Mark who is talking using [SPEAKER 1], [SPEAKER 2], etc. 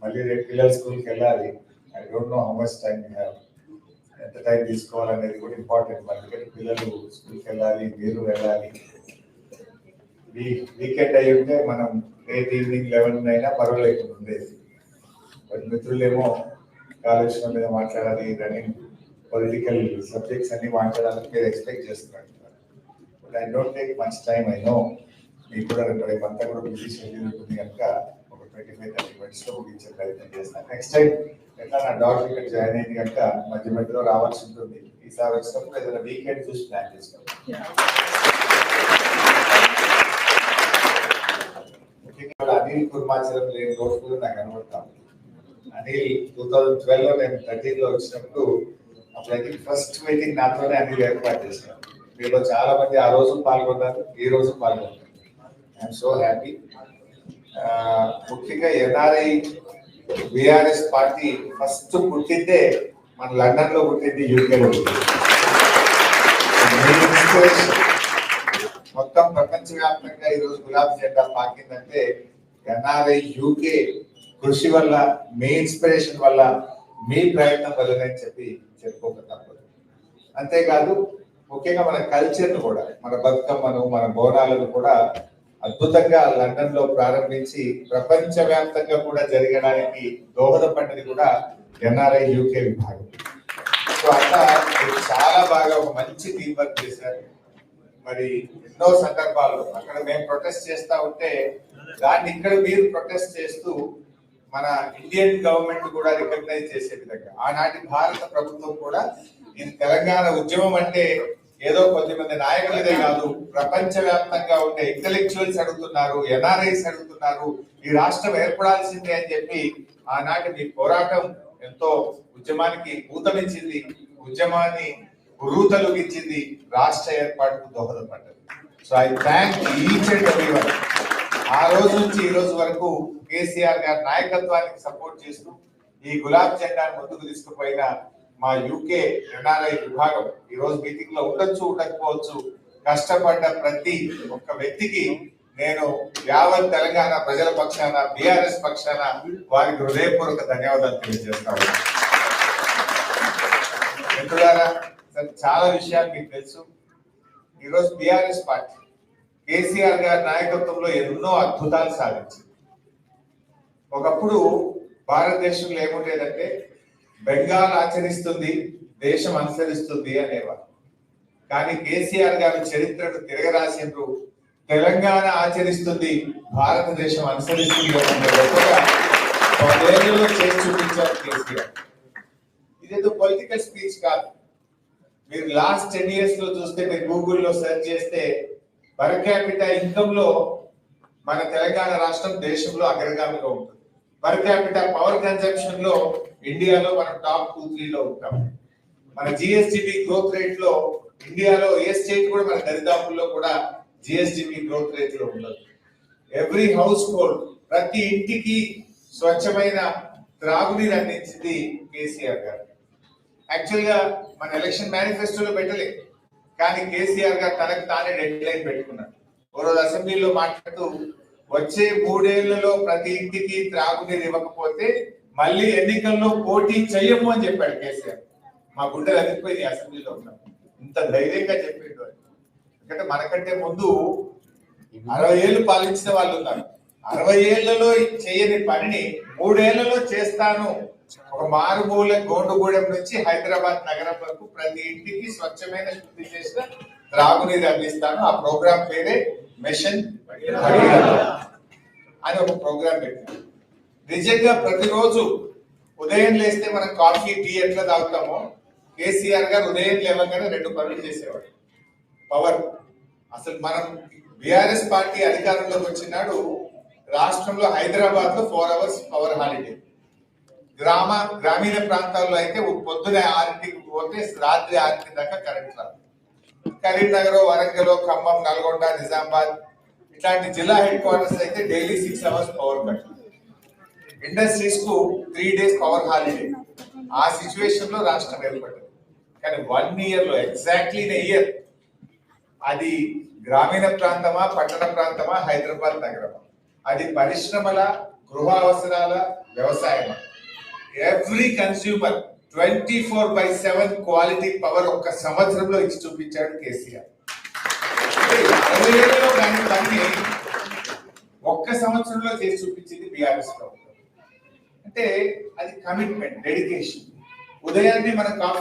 [SPEAKER 1] మళ్ళీ రేపు పిల్లలు స్కూల్కి వెళ్ళాలి. I don't know how much time you have, ఎంత టైం తీసుకోవాలనేది కూడా ఇంపార్టెంట్. అందుకని పిల్లలు స్కూల్కి వెళ్ళాలి, మీరు వెళ్ళాలి. వీకెండ్ అయి ఉంటే మనం రేపు ఈవినింగ్ 11 అయినా పర్వాలేకుండా ఉండేది. బట్ మిత్రులేమో కాలుష్యం మీద మాట్లాడాలి, రన్నింగ్ పొలిటికల్ సబ్జెక్ట్స్ అన్ని మాట్లాడాలని మీరు ఎక్స్పెక్ట్ చేస్తున్నారు. But I don't take much time. I know మీకు కూడా రేపు అంతా కూడా బిజీ షెడ్యూల్ ఉంటుంది కనుక ఒక 25-30 minutes లో ముగించే ప్రయత్నం చేస్తాను. నెక్స్ట్ టైం ఎట్లా నా డాక్టర్ ఇక్కడ జాయిన్ అయింది కనుక మధ్య మధ్యలో రావాల్సి ఉంటుంది. ఈసారి వచ్చినప్పుడు ఏదైనా వీకెండ్ చూసి ప్లాన్ చేసుకోవాలి. ముఖ్యంగా అనిల్ కుర్మాచలం లేని రోజు కూడా నాకు కనబడతాను. అనిల్ 2012 లో నేను 13 లో వచ్చినప్పుడు అప్పుడైతే ఫస్ట్ మీటింగ్ నాతోనే అనిల్ ఏర్పాటు చేశాను. మీలో చాలా మంది ఆ రోజు పాల్గొన్నారు, ఈ రోజు పాల్గొన్నారు. I'm so happy. ముఖ్యంగా ఎన్ఆర్ఐ బిఆర్ఎస్ పార్టీ ఫస్ట్ పుట్టిందే మన లండన్ లో పుట్టింది, యూకేలో పుట్టింది. మొత్తం ప్రపంచవ్యాప్తంగా ఈరోజు గులాబీ జెండా పాకిందంటే ఎన్ఆర్ఐ యూకే కృషి వల్ల, మీ ఇన్స్పిరేషన్ వల్ల, మీ ప్రయత్నం వల్లనే చెప్పి చెప్పుకోక తప్పదు. అంతేకాదు ముఖ్యంగా మన కల్చర్ను కూడా, మన బతుకమ్మను, మన బోనాలను కూడా అద్భుతంగా లండన్ లో ప్రారంభించి ప్రపంచ వ్యాప్తంగా కూడా జరగడానికి దోహదపడ్డది కూడా ఎన్ఆర్ఐ యూకే విభాగం. సో అంతా చాలా బాగా ఒక మంచి టీం వర్క్ చేశారు. మరి ఎన్నో సందర్భాల్లో అక్కడ మేము ప్రొటెస్ట్ చేస్తా ఉంటే దాన్ని ఇక్కడ మీరు ప్రొటెస్ట్ చేస్తూ మన ఇండియన్ గవర్నమెంట్ కూడా రికగ్నైజ్ చేసే విధంగా ఆనాటి భారత ప్రభుత్వం కూడా ఇది తెలంగాణ ఉద్యమం అంటే ఏదో కొద్దిమంది నాయకులదే కాదు, ప్రపంచ వ్యాప్తంగా ఉండే ఇంటెలెక్చువల్స్ అడుగుతున్నారు, ఎన్ఆర్ఐస్ అడుగుతున్నారు, ఈ రాష్ట్రం ఏర్పడాల్సిందే అని చెప్పి ఆనాటి మీ పోరాటం ఎంతో ఉద్యమానికి ఊతమించింది, ఉద్యమాన్ని ఉరూతలుగించింది, రాష్ట్ర ఏర్పాటుకు దోహదపడ్డది. So I thank each and everyone. ఆ రోజు నుంచి ఈ రోజు వరకు కేసీఆర్ గారి నాయకత్వానికి సపోర్ట్ చేస్తూ ఈ గులాబీ జెండాను ముందుకు తీసుకుపోయిన మా యూకే ఎన్ఆర్ఐ విభాగం ఈ రోజు మీటింగ్ లో ఉండొచ్చు, ఉండకపోవచ్చు, కష్టపడ్డ ప్రతి ఒక్క వ్యక్తికి నేను యావత్ తెలంగాణ ప్రజల పక్షాన, బిఆర్ఎస్ పక్షాన వారికి హృదయపూర్వక ధన్యవాదాలు తెలియజేస్తాను. మిత్రులారా, చాలా విషయాలు మీకు తెలుసు. ఈరోజు బిఆర్ఎస్ పార్టీ కేసీఆర్ గారి నాయకత్వంలో ఎన్నో అద్భుతాలు సాధించింది. ఒకప్పుడు భారతదేశంలో ఏముండేదంటే బెంగాల్ ఆచరిస్తుంది, దేశం అనుసరిస్తుంది అనేవారు. కానీ కేసీఆర్ గారి చరిత్రను తిరగరాసిండ్రు, తెలంగాణ ఆచరిస్తుంది, భారతదేశం అనుసరిస్తుంది అనే గొప్పగా 10 ఏళ్లలో చేసి చూపించారు కేసీఆర్. ఇదేదో పొలిటికల్ స్పీచ్ కాదు. మీరు లాస్ట్ 10 years లో చూస్తే, మీరు గూగుల్లో సెర్చ్ చేస్తే పర్ క్యాపిటా ఇన్కమ్ లో మన తెలంగాణ రాష్ట్రం దేశంలో అగ్రగామిగా ఉంటుంది. పర్ క్యాపిటా పవర్ కన్జంప్షన్ లో ఇండియాలో మనం టాప్ 2-3 లో ఉంటాం. మన జిఎస్డిపి గ్రోత్ రేట్ లో ఇండియాలో ఏ స్టేట్ కూడా మన దరిదాపుల్లో కూడా జిఎస్డిపి గ్రోత్ రేట్ లో ఉండదు. ఎవ్రీ హౌస్ హోల్డ్, ప్రతి ఇంటికి స్వచ్ఛమైన త్రాగునీరు అందించింది కేసీఆర్ గారు. యాక్చువల్ గా మన ఎలక్షన్ మేనిఫెస్టోలో పెట్టలేదు, కానీ కేసీఆర్ గారు తనకు తానే డెడ్ లైన్ పెట్టుకున్నాడు. ఓ రోజు అసెంబ్లీలో మాట్లాడుతూ వచ్చే 3 ఏళ్లలో ప్రతి ఇంటికి త్రాగునీరు ఇవ్వకపోతే మళ్ళీ ఎన్నికల్లో పోటీ చెయ్యము అని చెప్పాడు కేసీఆర్. మా గుండెలు అదిరిపోయింది అసెంబ్లీలో ఉన్నాం, ఇంత ధైర్యంగా చెప్పిండు. ఎందుకంటే మనకంటే ముందు 60 ఏళ్ళు పాలించిన వాళ్ళు ఉన్నారు. 60 ఏళ్లలో చేయని పనిని 3 ఏళ్లలో చేస్తాను. ఒక మారుమూల గోండుగూడెం నుంచి హైదరాబాద్ నగరం వరకు ప్రతి ఇంటికి స్వచ్ఛమైన శుద్ధి చేసిన త్రాగునీరు అందిస్తాను. ఆ ప్రోగ్రామ్ పేరే మిషన్ అని ఒక ప్రోగ్రామ్ పెట్టాను. నిజంగా ప్రతిరోజు ఉదయం లేస్తే మనం కాఫీ, టీ ఎట్లా తాగుతామో కేసీఆర్ గారు ఉదయం లేవగానే 2 పనులు చేసేవాడు. పవర్, అసలు మనం బిఆర్ఎస్ పార్టీ అధికారంలోకి వచ్చినాడు రాష్ట్రంలో హైదరాబాద్ లో 4 hours పవర్ హాలిడే. గ్రామీణ ప్రాంతాల్లో అయితే పొద్దున 6ంటికి పోతే రాత్రి 6 దాకా కరెంట్ రాదు. కరీంనగర్, వరంగల్, ఖమ్మం, నల్గొండ, నిజామాబాద్ ఇట్లాంటి జిల్లా హెడ్ క్వార్టర్స్ అయితే daily 6 hours power cut. Industries కు 3 days పవర్ హాలిడే. ఆ సిచ్యువేషన్ లో రాష్ట్రం ఏర్పడింది. కానీ 1 year లో, ఎగ్జాక్ట్లీ ఇయర్, అది గ్రామీణ ప్రాంతమా, పట్టణ ప్రాంతమా, హైదరాబాద్ నగరమా, అది పరిశ్రమల, గృహ అవసరాల, వ్యవసాయం, ఎవ్రీ కన్స్యూమర్ 24/7 క్వాలిటీ పవర్ ఒక్క సంవత్సరంలో ఇచ్చి చూపించాడు కేసీఆర్. 60 ఏళ్లలో దాని పని ఒక్క సంవత్సరంలో చేసి చూపించింది బీఆర్ఎస్ ప్రభుత్వం. అంటే అది కమిట్మెంట్, డెడికేషన్. ఉదయాన్నే మన